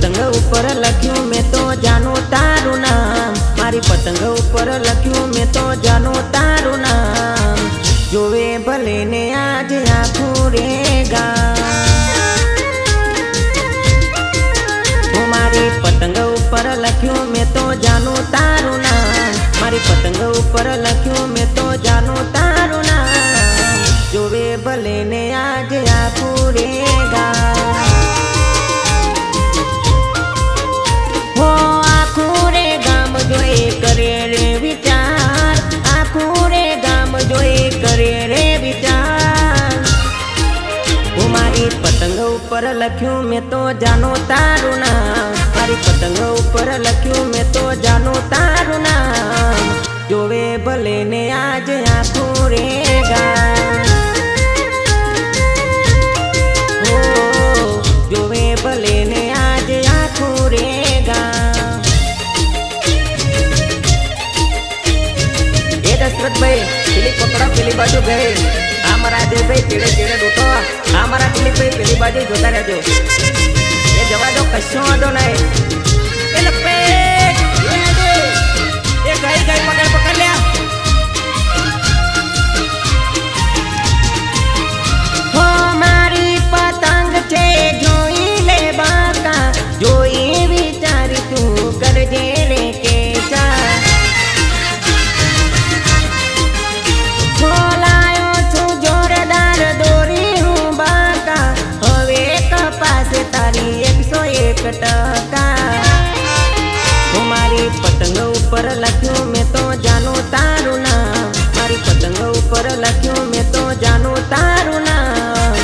पतंग ऊपर लख्यू मैं तो जानू तारू नाम, मारी पतंग ऊपर लख्यू मैं तो जानू तारू नाम। जोवे भले ने आज आँखों रे गाम, मारी पतंग ऊपर लख्यू मैं तो जानू तारू नाम, मारी पतंग ऊपर लख्यू मैं तो जानू तारू नाम। जोवे भले ने आज आँखों रे गाम, हो आँखों रे गाम जोए करे रे विचार, आँखों रे गाम जोए करे रे विचार। वो मारी पतंग ऊपर लख्यू मैं तो जानू तारू नाम, मारी पतंग ऊपर लख्यू मैं तो जानू तारू नाम। जोवे भले ने आज आँखों रे गाम, हो जोवे भले ने आज आँखों रे गाम। ए दशरथ भाई पेली पकड़ा पेली बाजू गए, आमरा दे भाई चेड़े चेड़े डूटो, आमरा दिलीप भाई पेली बाजू जोता रहजो। ये जवा दो कशो वांधो नहीं, ए लपे ये गई गई पकड़ लिया। हो मारी पतंग छे जोई ले बाका, जोई विचारी तू कर जे रे के जा। लायो छू जोरदार दोरी हूँ बाका, हवे कपास तारी 101 टका। मारी पतंग ऊपर लख्यू मैं तो जानू तारू नाम, मारी पतंग ऊपर लख्यू मैं तो जानू तारू नाम।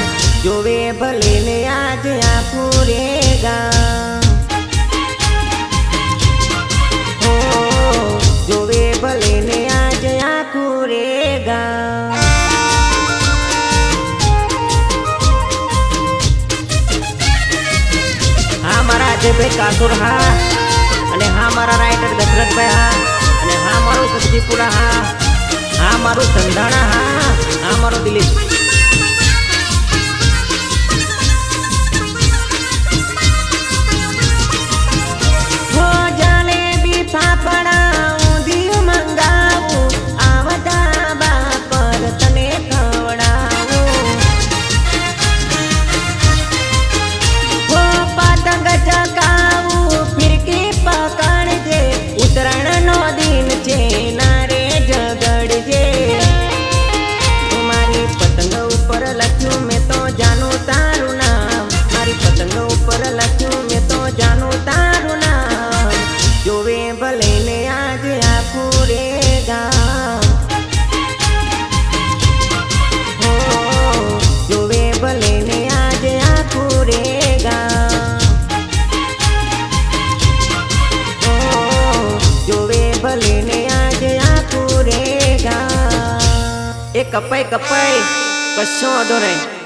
जोवे भले ने आज आँखों रे गाम, हो जोवे भले ने आज आँखों रे गाम। हाँ मारा अजय भाई कासुर, हाँ અને હા મારા રાઇટર દશરથ ભાઈ, હા અને હા મારું સબ્જીપુરા, હા મારું સંધાણા, હા મારું દિલીપ। હો જલેબી ફાફડા ઊંધિયું મંગાવું, આવતા બાપર તને ખવડાવું। હો પતંગ ચકાવું ફિરકી પકડજે, ઉત્તરાયણ નો દિન છે નારે ઝગડજે। મારી પતંગ ઉપર લખ્યું મેં તો જાનું તારું નામ, મારી પતંગ ઉપર લખ્યું મેં તો જાનું તારું નામ। જોવે ભલે ને આજ આખું રે ગામ, હો જોવે ભલે ને આજ આખું રે ગામ। जोवे भले ने आज आँखों रे गाम। ए कपाई कपाई कशो वांधो नहीं।